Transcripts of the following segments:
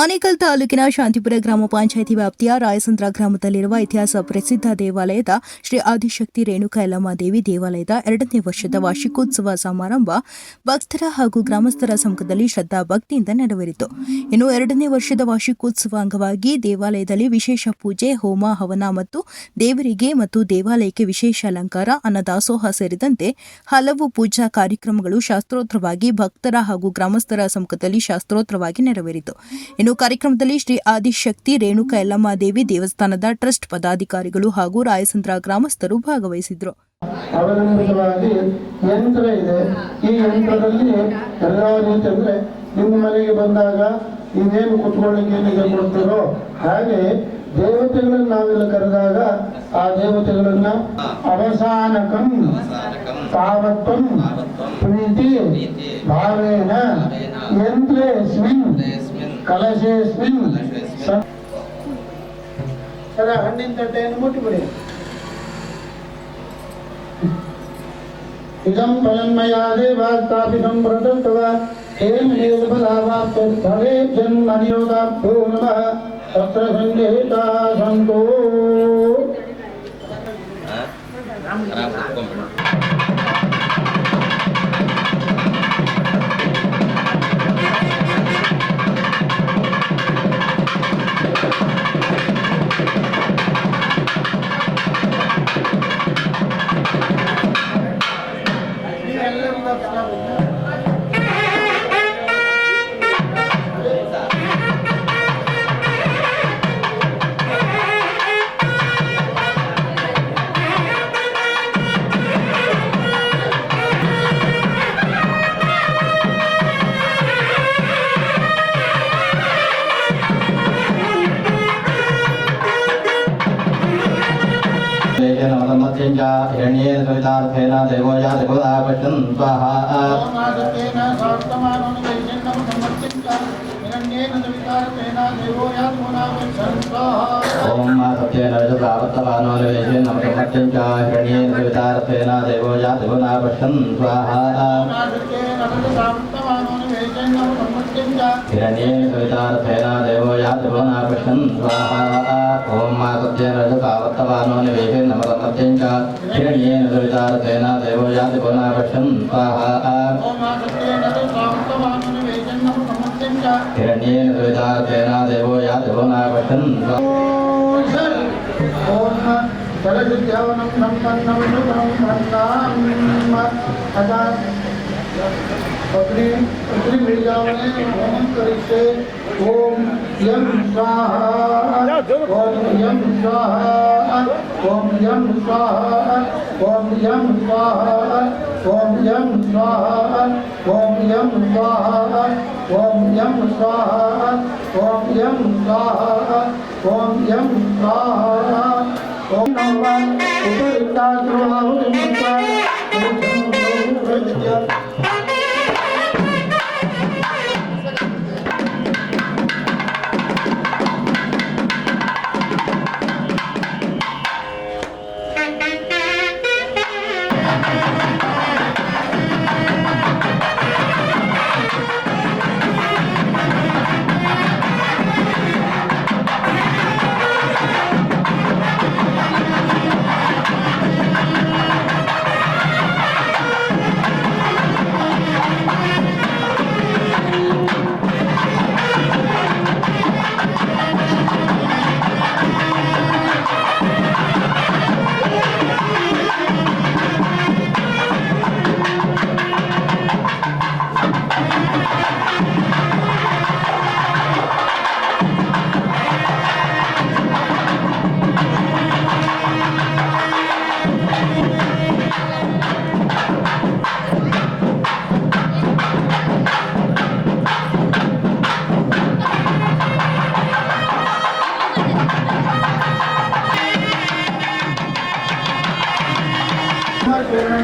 ಆನೇಕಲ್ ತಾಲೂಕಿನ ಶಾಂತಿಪುರ ಗ್ರಾಮ ಪಂಚಾಯಿತಿ ವ್ಯಾಪ್ತಿಯ ರಾಯಸಂದ್ರ ಗ್ರಾಮದಲ್ಲಿರುವ ಇತಿಹಾಸ ಪ್ರಸಿದ್ಧ ದೇವಾಲಯದ ಶ್ರೀ ಆದಿಶಕ್ತಿ ರೇಣುಕಾ ಯಲ್ಲಮ್ಮ ದೇವಿ ದೇವಾಲಯದ 2ನೇ ವರ್ಷದ ವಾರ್ಷಿಕೋತ್ಸವ ಸಮಾರಂಭ ಭಕ್ತರ ಹಾಗೂ ಗ್ರಾಮಸ್ಥರ ಸಮ್ಮುಖದಲ್ಲಿ ಶ್ರದ್ಧಾ ಭಕ್ತಿಯಿಂದ ನೆರವೇರಿತು. ಇನ್ನು 2ನೇ ವರ್ಷದ ವಾರ್ಷಿಕೋತ್ಸವ ಅಂಗವಾಗಿ ದೇವಾಲಯದಲ್ಲಿ ವಿಶೇಷ ಪೂಜೆ, ಹೋಮ, ಹವನ ಮತ್ತು ದೇವರಿಗೆ ಮತ್ತು ದೇವಾಲಯಕ್ಕೆ ವಿಶೇಷ ಅಲಂಕಾರ, ಅನ್ನದಾಸೋಹ ಸೇರಿದಂತೆ ಹಲವು ಪೂಜಾ ಕಾರ್ಯಕ್ರಮಗಳು ಶಾಸ್ತ್ರೋತ್ರವಾಗಿ ಭಕ್ತರ ಹಾಗೂ ಗ್ರಾಮಸ್ಥರ ಸಮ್ಮುಖದಲ್ಲಿ ಶಾಸ್ತ್ರೋತ್ರವಾಗಿ ನೆರವೇರಿತು. ಇನ್ನು ಕಾರ್ಯಕ್ರಮದಲ್ಲಿ ಶ್ರೀ ಆದಿಶಕ್ತಿ ರೇಣುಕಾ ಯಲ್ಲಮ್ಮ ದೇವಿ ದೇವಸ್ಥಾನದ ಟ್ರಸ್ಟ್ ಪದಾಧಿಕಾರಿಗಳು ಹಾಗೂ ರಾಯಸಂದ್ರ ಗ್ರಾಮಸ್ಥರು ಭಾಗವಹಿಸಿದ್ರು. ಅವಲಂಬಿತವಾಗಿ ಯಂತ್ರ ಇದೆ. ಈ ಯಂತ್ರದಲ್ಲಿ ಎಲ್ಲ ರೀತಿ ಅಂದ್ರೆ ನಿಮ್ಮ ಮನೆಗೆ ಬಂದಾಗ ಇನ್ನೇನು ಕುತ್ಕೊಳ್ಳಿಕ್ಕೆ ಏನಿಗೆ ಕೊಡ್ತೀರೋ ಹಾಗೆ ದೇವತೆಗಳನ್ನು ನಾವೆಲ್ಲ ಕರೆದಾಗ ಆ ದೇವತೆಗಳನ್ನ ಅವಸಾನಕಂ ತಾವತ್ವಂ ಪ್ರೀತಿ ಭಾವೇನ ಯಂತ್ರೇಸ್ಮಿನ್ ಕಲಶೇಸ್ಮಿನ್ ಹಣ್ಣಿನ ತಟ್ಟೆಯನ್ನು ಮುಟ್ಟಿಬಿಡಿ. ಇದಂ ಫಲನ್ಮಯಾ ದೇವಾಸ್ತಾಪಿತಂ ಪ್ರದತ್ತವ ಏನ ಹೇತಫಲಾವಾಪ್ತರ್ಥೇ ಜನ್ಮನಿಯೋಗಾಭ್ಯೋ ನಮಃ ತತ್ರ ಸಂಗೀತಾ ಸಂತೋ. हिरण्येन सवितार्थेन देवो यादेवता पश्यन् स्वाहा. ओम सत्येन रजतावत्तवानो निवेशेन नमः च हिरण्येन सवितार्थेन देवो यादेवता पश्यन् स्वाहा. हिरण्येन सवितार्थेन देवो यादेवता पश्यन् स्वाहा. ओम सत्येन रजतावत्तवानो निवेशेन नमः च हिरण्येन सवितार्थेन देवो यादेवता पश्यन् स्वाहा. हिरण्येन सवितार्थेन देवो यादेवता पश्यन् स्वाहा. ओम जलशुद्ध्यावनं संपन्नं शुभं भन्नाम् अदा पत्नी मिल जावने होम करिष्ये. ओम यम स्वाहा ओम यम स्वाहा ओम यम स्वाहा ओम यम स्वाहा ओम यम स्वाहा ओम यम स्वाहा ओम यम स्वाहा ओम यम स्वाहा ओम यम स्वाहा. ओम नमः उपरिता द्रोहाहुतिमुक्ता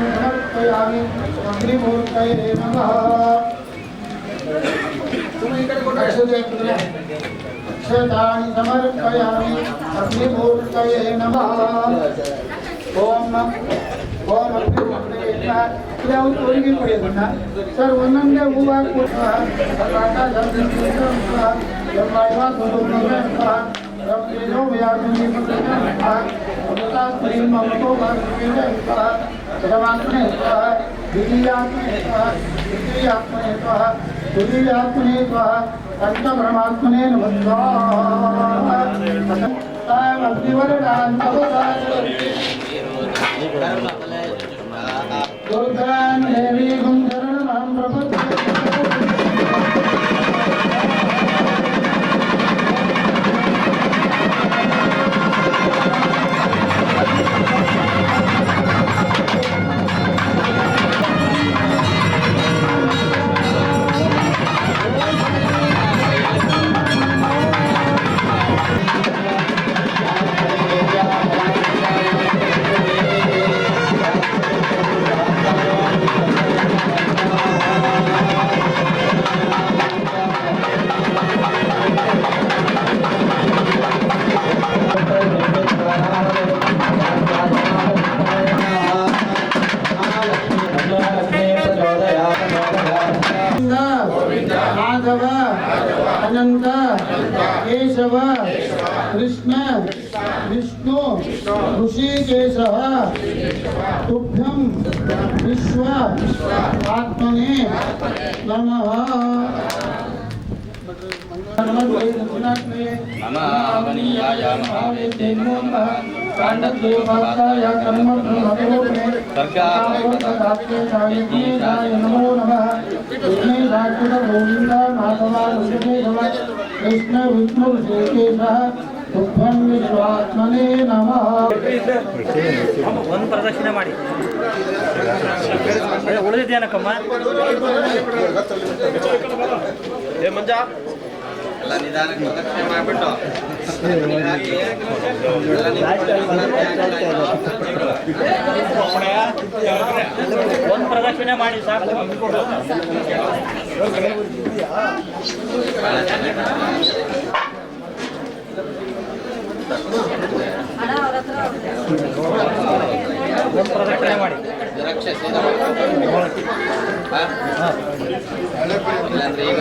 समर्पयामि अग्निमूर्तये नमः. अक्षतानि समर्पयामि अग्निमूर्तये नमः. ओम ओम अग्निमूर्तये नमः. ನಾವು ತೋರಿಗೆ ಪಡೆಯೋದನ್ನ ಸರ್ ಒಂದೊಂದೇ ಹೂವು ಹಾಕಿ पंचब्रह्मात्मने दुर्गां देवी गुंधरणं प्रपद्ये माधव अनंत केशव कृष्ण विष्णु ऋषिकेश तुभ्यं विश्व आत्मने नमः कृष्ण विष्णु तुभ्यं विश्वात्मने नमः ಒಂದು ಪ್ರದಕ್ಷಿಣೆ ಮಾಡಿ ಉಳಿದಿದ್ದೇನಕ್ಕಮ್ಮ ಏ ಮಂಜ ಎಲ್ಲ ನಿಧಾನಕ್ಕೆ ಪ್ರದಕ್ಷಿಣೆ ಮಾಡಿಬಿಟ್ಟು ಒಂದು ಪ್ರದಕ್ಷಿಣೆ ಮಾಡಿ ಸಾಕು ಒಂದು ಪ್ರದಕ್ಷಿಣೆ ಮಾಡಿ ರಕ್ಷೆ ಇಲ್ಲಾಂದ್ರೆ ಈಗ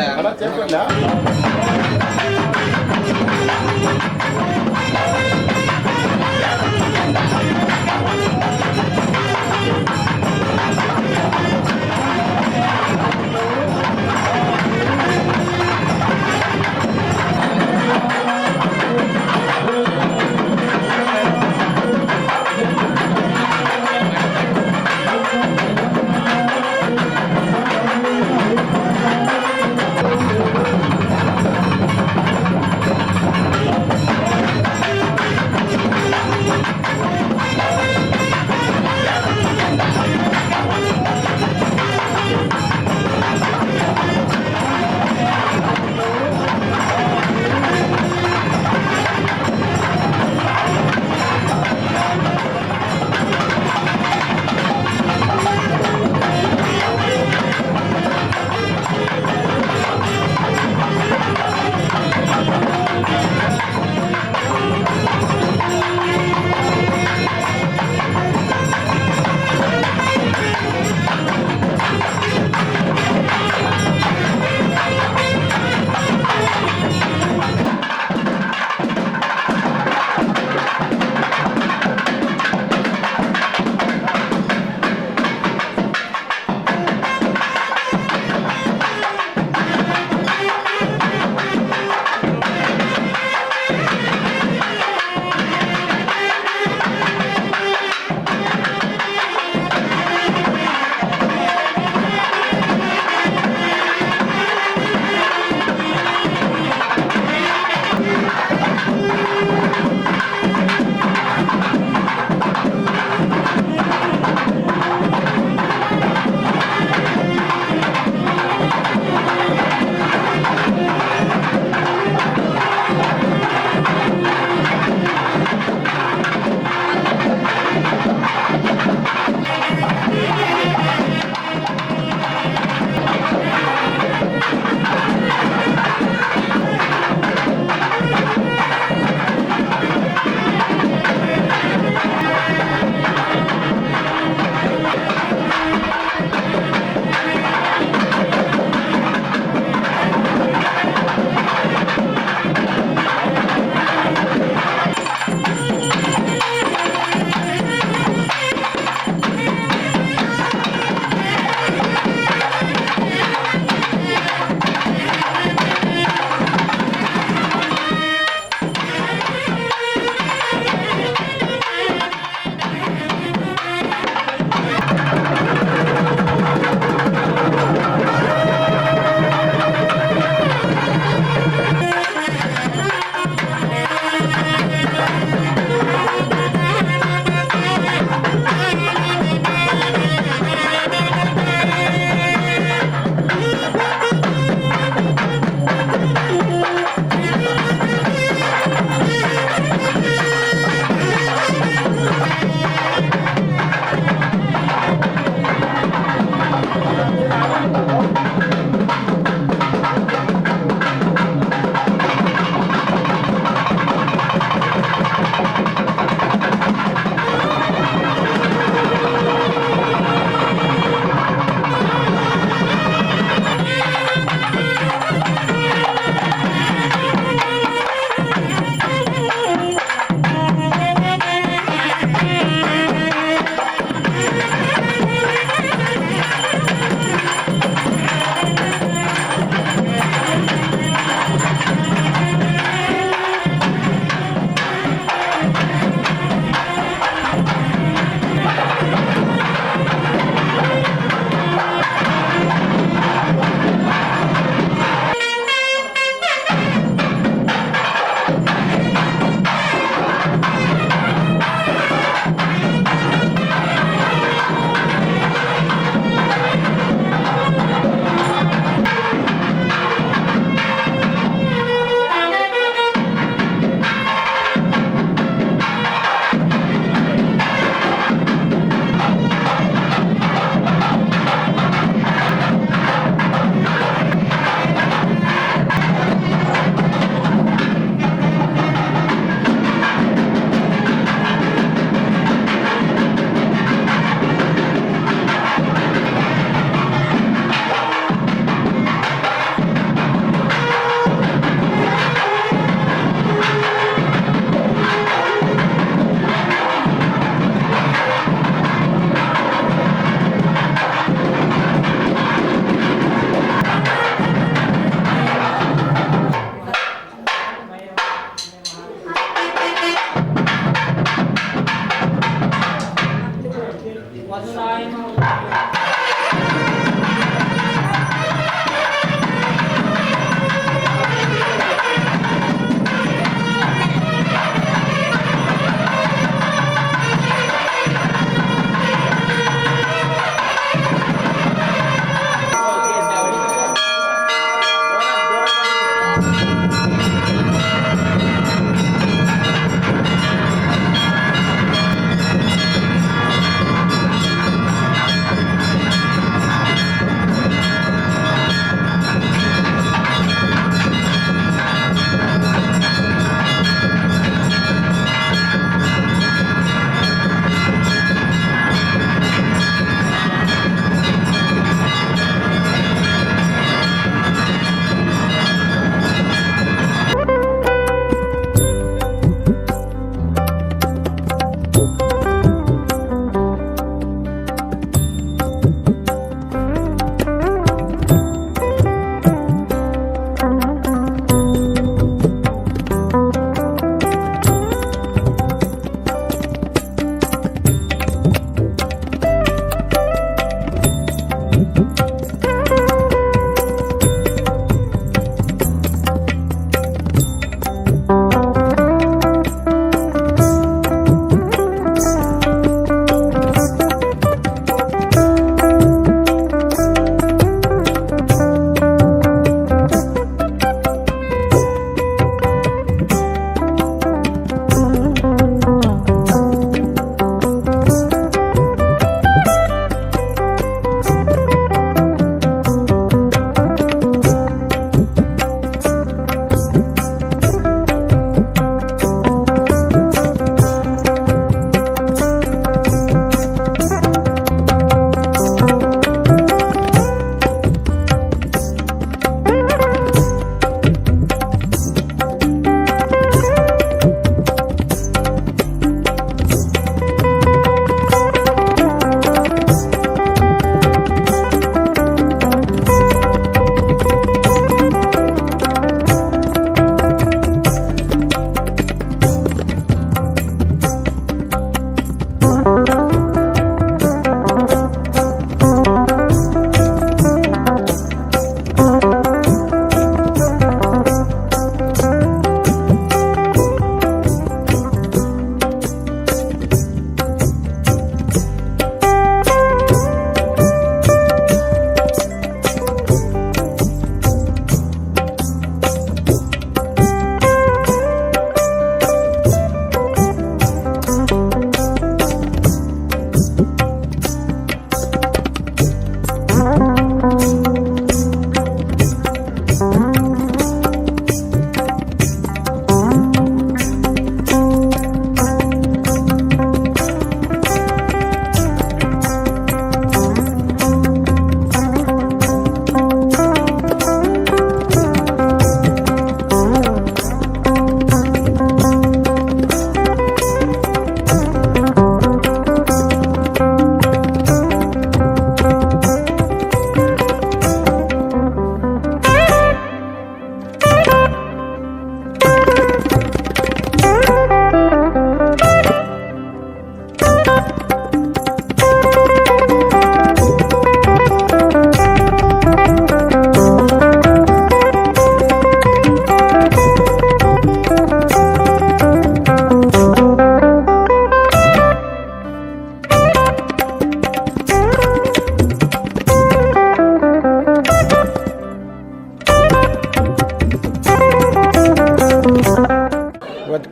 ಇವತ್ತು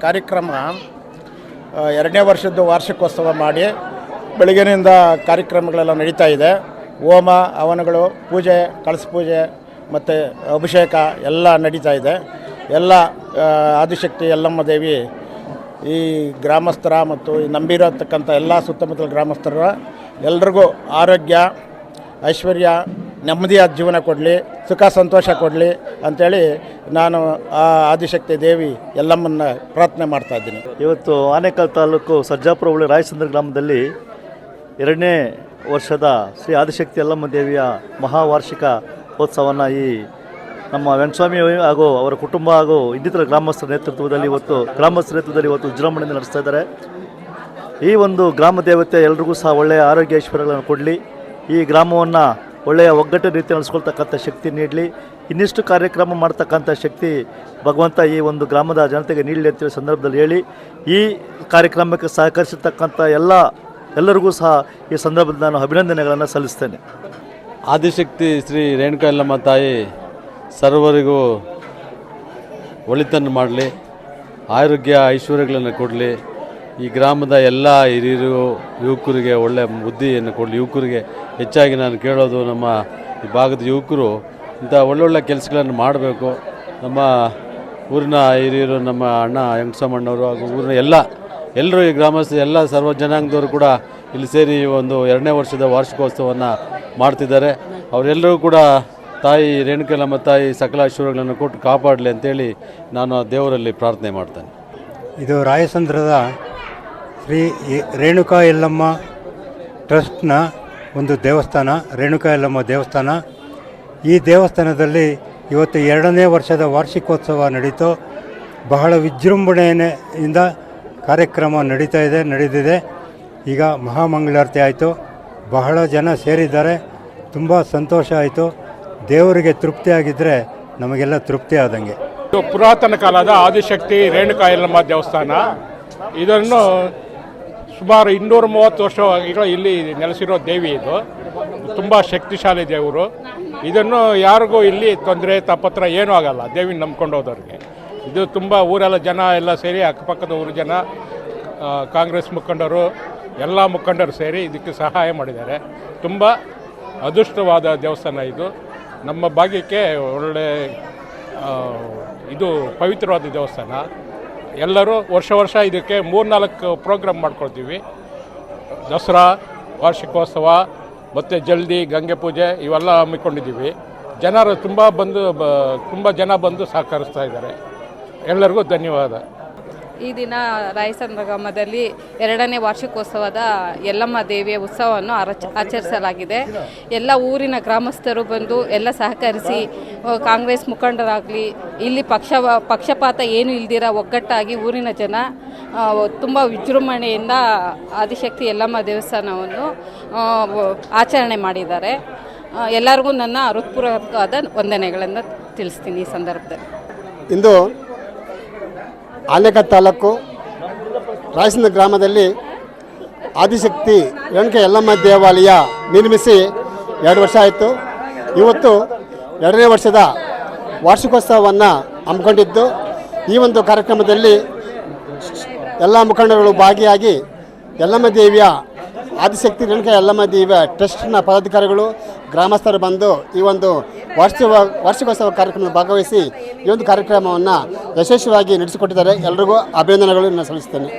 ಕಾರ್ಯಕ್ರಮ 2ನೇ ವರ್ಷದ ವಾರ್ಷಿಕೋತ್ಸವ ಮಾಡಿ ಬೆಳಗ್ಗಿನಿಂದ ಕಾರ್ಯಕ್ರಮಗಳೆಲ್ಲ ನಡೀತಾ ಇದೆ. ಹೋಮ ಹವನಗಳು, ಪೂಜೆ, ಕಳಸ ಪೂಜೆ ಮತ್ತು ಅಭಿಷೇಕ ಎಲ್ಲ ನಡೀತಾ ಇದೆ. ಎಲ್ಲ ಆದಿಶಕ್ತಿ ಯಲ್ಲಮ್ಮ ದೇವಿ ಈ ಗ್ರಾಮಸ್ಥರ ಮತ್ತು ನಂಬಿರತಕ್ಕಂಥ ಎಲ್ಲ ಸುತ್ತಮುತ್ತಲ ಗ್ರಾಮಸ್ಥರ ಎಲ್ರಿಗೂ ಆರೋಗ್ಯ, ಐಶ್ವರ್ಯ, ನೆಮ್ಮದಿಯಾದ ಜೀವನ ಕೊಡಲಿ, ಸುಖ ಸಂತೋಷ ಕೊಡಲಿ ಅಂಥೇಳಿ ನಾನು ಆ ಆದಿಶಕ್ತಿ ದೇವಿ ಯಲ್ಲಮ್ಮನ್ನ ಪ್ರಾರ್ಥನೆ ಮಾಡ್ತಾಯಿದ್ದೀನಿ. ಇವತ್ತು ಆನೇಕಲ್ ತಾಲೂಕು ಸರ್ಜಾಪುರ ಹೋಬಳಿ ರಾಯಚಂದ್ರ ಗ್ರಾಮದಲ್ಲಿ 2ನೇ ವರ್ಷದ ಶ್ರೀ ಆದಿಶಕ್ತಿ ಯಲ್ಲಮ್ಮ ದೇವಿಯ ಮಹಾವಾರ್ಷಿಕ ಉತ್ಸವವನ್ನು ಈ ನಮ್ಮ ವೆಂಕಟಸ್ವಾಮಿ ಹಾಗೂ ಅವರ ಕುಟುಂಬ ಹಾಗೂ ಇನ್ನಿತರ ಗ್ರಾಮಸ್ಥರ ನೇತೃತ್ವದಲ್ಲಿ ಇವತ್ತು ವಿಜೃಂಭಣೆಯಿಂದ ನಡೆಸ್ತಾ ಇದ್ದಾರೆ. ಈ ಒಂದು ಗ್ರಾಮ ದೇವತೆ ಎಲ್ರಿಗೂ ಸಹ ಒಳ್ಳೆಯ ಆರೋಗ್ಯ ಐಶ್ವರ್ಯಗಳನ್ನು ಕೊಡಲಿ, ಈ ಗ್ರಾಮವನ್ನು ಒಳ್ಳೆಯ ಒಗ್ಗಟ್ಟಿನ ರೀತಿ ನಡೆಸ್ಕೊಳ್ತಕ್ಕಂಥ ಶಕ್ತಿ ನೀಡಲಿ, ಇನ್ನಿಷ್ಟು ಕಾರ್ಯಕ್ರಮ ಮಾಡ್ತಕ್ಕಂಥ ಶಕ್ತಿ ಭಗವಂತ ಈ ಒಂದು ಗ್ರಾಮದ ಜನತೆಗೆ ನೀಡಲಿ ಅಂತೇಳಿ ಸಂದರ್ಭದಲ್ಲಿ ಹೇಳಿ, ಈ ಕಾರ್ಯಕ್ರಮಕ್ಕೆ ಸಹಕರಿಸಿರ್ತಕ್ಕಂಥ ಎಲ್ಲರಿಗೂ ಸಹ ಈ ಸಂದರ್ಭದಲ್ಲಿ ನಾನು ಅಭಿನಂದನೆಗಳನ್ನು ಸಲ್ಲಿಸ್ತೇನೆ. ಆದಿಶಕ್ತಿ ಶ್ರೀ ರೇಣುಕಾ ಯಲ್ಲಮ್ಮ ತಾಯಿ ಸರ್ವರಿಗೂ ಒಳಿತನ್ನು ಮಾಡಲಿ, ಆರೋಗ್ಯ ಐಶ್ವರ್ಯಗಳನ್ನು ಕೊಡಲಿ, ಈ ಗ್ರಾಮದ ಎಲ್ಲ ಹಿರಿಯರು ಯುವಕರಿಗೆ ಒಳ್ಳೆಯ ಬುದ್ಧಿಯನ್ನು ಕೊಡಲಿ. ಯುವಕರಿಗೆ ಹೆಚ್ಚಾಗಿ ನಾನು ಕೇಳೋದು, ನಮ್ಮ ಈ ಭಾಗದ ಯುವಕರು ಇಂಥ ಒಳ್ಳೊಳ್ಳೆ ಕೆಲಸಗಳನ್ನು ಮಾಡಬೇಕು. ನಮ್ಮ ಊರಿನ ಹಿರಿಯರು, ನಮ್ಮ ಅಣ್ಣ ವೆಂಕಟಸ್ವಾಮಣ್ಣವರು ಹಾಗೂ ಊರಿನ ಎಲ್ಲರೂ ಈ ಗ್ರಾಮಸ್ಥ ಎಲ್ಲ ಸರ್ವ ಜನಾಂಗದವರು ಕೂಡ ಇಲ್ಲಿ ಸೇರಿ ಒಂದು 2ನೇ ವರ್ಷದ ವಾರ್ಷಿಕೋತ್ಸವವನ್ನು ಮಾಡ್ತಿದ್ದಾರೆ. ಅವರೆಲ್ಲರೂ ಕೂಡ ತಾಯಿ ರೇಣುಕಾ ಯಲ್ಲಮ್ಮ ತಾಯಿ ಸಕಲ ಐಶ್ವರ್ಯಗಳನ್ನು ಕೊಟ್ಟು ಕಾಪಾಡಲಿ ಅಂತೇಳಿ ನಾನು ಆ ದೇವರಲ್ಲಿ ಪ್ರಾರ್ಥನೆ ಮಾಡ್ತೇನೆ. ಇದು ರಾಯಸಂದ್ರದ ಶ್ರೀ ರೇಣುಕಾ ಯಲ್ಲಮ್ಮ ಟ್ರಸ್ಟ್ನ ಒಂದು ದೇವಸ್ಥಾನ, ರೇಣುಕಾ ಯಲ್ಲಮ್ಮ ದೇವಸ್ಥಾನ. ಈ ದೇವಸ್ಥಾನದಲ್ಲಿ ಇವತ್ತು 2ನೇ ವರ್ಷದ ವಾರ್ಷಿಕೋತ್ಸವ ನಡೀತು. ಬಹಳ ವಿಜೃಂಭಣೆಯಿಂದ ಕಾರ್ಯಕ್ರಮ ನಡೆದಿದೆ. ಈಗ ಮಹಾಮಂಗಳಾರತಿ ಆಯಿತು, ಬಹಳ ಜನ ಸೇರಿದ್ದಾರೆ, ತುಂಬ ಸಂತೋಷ ಆಯಿತು. ದೇವರಿಗೆ ತೃಪ್ತಿಯಾಗಿದ್ದರೆ ನಮಗೆಲ್ಲ ತೃಪ್ತಿ ಆದಂಗೆ. ಇದು ಪುರಾತನ ಕಾಲದ ಆದಿಶಕ್ತಿ ರೇಣುಕಾ ಯಲ್ಲಮ್ಮ ದೇವಸ್ಥಾನ. ಇದನ್ನು ಸುಮಾರು 230 ವರ್ಷ ಇಲ್ಲಿ ನೆಲೆಸಿರೋ ದೇವಿ. ಇದು ತುಂಬ ಶಕ್ತಿಶಾಲಿ ದೇವರು. ಇದನ್ನು ಯಾರಿಗೂ ಇಲ್ಲಿ ತೊಂದರೆ ತಾಪತ್ರ ಏನೂ ಆಗಲ್ಲ ದೇವಿನ ನಂಬ್ಕೊಂಡು ಹೋದವ್ರಿಗೆ. ಇದು ತುಂಬ ಊರೆಲ್ಲ ಜನ ಎಲ್ಲ ಸೇರಿ, ಅಕ್ಕಪಕ್ಕದ ಊರು ಜನ, ಕಾಂಗ್ರೆಸ್ ಮುಖಂಡರು, ಎಲ್ಲ ಮುಖಂಡರು ಸೇರಿ ಇದಕ್ಕೆ ಸಹಾಯ ಮಾಡಿದ್ದಾರೆ. ತುಂಬ ಅದೃಷ್ಟವಾದ ದೇವಸ್ಥಾನ ಇದು. ನಮ್ಮ ಭಾಗ್ಯಕ್ಕೆ ಒಳ್ಳೆ ಇದು ಪವಿತ್ರವಾದ ದೇವಸ್ಥಾನ. ಎಲ್ಲರೂ ವರ್ಷ ಇದಕ್ಕೆ 3-4 ಪ್ರೋಗ್ರಾಮ್ ಮಾಡ್ಕೊಳ್ತೀವಿ. ದಸರಾ, ವಾರ್ಷಿಕೋತ್ಸವ ಮತ್ತು ಜಲ್ದಿ, ಗಂಗೆ ಪೂಜೆ ಇವೆಲ್ಲ ಹಮ್ಮಿಕೊಂಡಿದ್ದೀವಿ. ಜನರು ತುಂಬ ಜನ ಬಂದು ಸಹಕರಿಸ್ತಾ ಇದ್ದಾರೆ. ಎಲ್ಲರಿಗೂ ಧನ್ಯವಾದ. ಈ ದಿನ ರಾಯಚಂದ್ರ ಗ್ರಾಮದಲ್ಲಿ 2ನೇ ವಾರ್ಷಿಕೋತ್ಸವದ ಯಲ್ಲಮ್ಮ ದೇವಿಯ ಉತ್ಸವವನ್ನು ಆಚರಿಸಲಾಗಿದೆ. ಎಲ್ಲ ಊರಿನ ಗ್ರಾಮಸ್ಥರು ಬಂದು ಎಲ್ಲ ಸಹಕರಿಸಿ, ಕಾಂಗ್ರೆಸ್ ಮುಖಂಡರಾಗಲಿ, ಇಲ್ಲಿ ಪಕ್ಷಪಾತ ಏನು ಇಲ್ದಿರ ಒಗ್ಗಟ್ಟಾಗಿ ಊರಿನ ಜನ ತುಂಬ ವಿಜೃಂಭಣೆಯಿಂದ ಆದಿಶಕ್ತಿ ಯಲ್ಲಮ್ಮ ದೇವಸ್ಥಾನವನ್ನು ಆಚರಣೆ ಮಾಡಿದ್ದಾರೆ. ಎಲ್ಲರಿಗೂ ನನ್ನ ಹೃತ್ಪೂರ್ವಕವಾದ ವಂದನೆಗಳನ್ನು ತಿಳಿಸ್ತೀನಿ ಈ ಸಂದರ್ಭದಲ್ಲಿ. ಇಂದು ಆನೇಕಲ್ ತಾಲೂಕು ರಾಯಚಂದ್ರ ಗ್ರಾಮದಲ್ಲಿ ಆದಿಶಕ್ತಿ ರೇಣುಕಾ ಯಲ್ಲಮ್ಮ ದೇವಾಲಯ ನಿರ್ಮಿಸಿ 2 ವರ್ಷ ಆಯಿತು. ಇವತ್ತು 2ನೇ ವರ್ಷದ ವಾರ್ಷಿಕೋತ್ಸವವನ್ನು ಹಮ್ಮಿಕೊಂಡಿದ್ದು, ಈ ಒಂದು ಕಾರ್ಯಕ್ರಮದಲ್ಲಿ ಎಲ್ಲ ಮುಖಂಡರುಗಳು ಭಾಗಿಯಾಗಿ ಯಲ್ಲಮ್ಮ ದೇವಿಯ ಆದಿಶಕ್ತಿ ರೇಣುಕಾ ಯಲ್ಲಮ್ಮ ದೇವಿಯ ಟ್ರಸ್ಟ್ನ ಪದಾಧಿಕಾರಿಗಳು, ಗ್ರಾಮಸ್ಥರು ಬಂದು ಈ ಒಂದು ವಾರ್ಷಿಕೋತ್ಸವ ಕಾರ್ಯಕ್ರಮದಲ್ಲಿ ಭಾಗವಹಿಸಿ ಈ ಒಂದು ಕಾರ್ಯಕ್ರಮವನ್ನು ಯಶಸ್ವಿಯಾಗಿ ನಡೆಸಿಕೊಟ್ಟಿದ್ದಾರೆ. ಎಲ್ರಿಗೂ ಅಭಿನಂದನೆಗಳನ್ನು ಸಲ್ಲಿಸ್ತೇನೆ.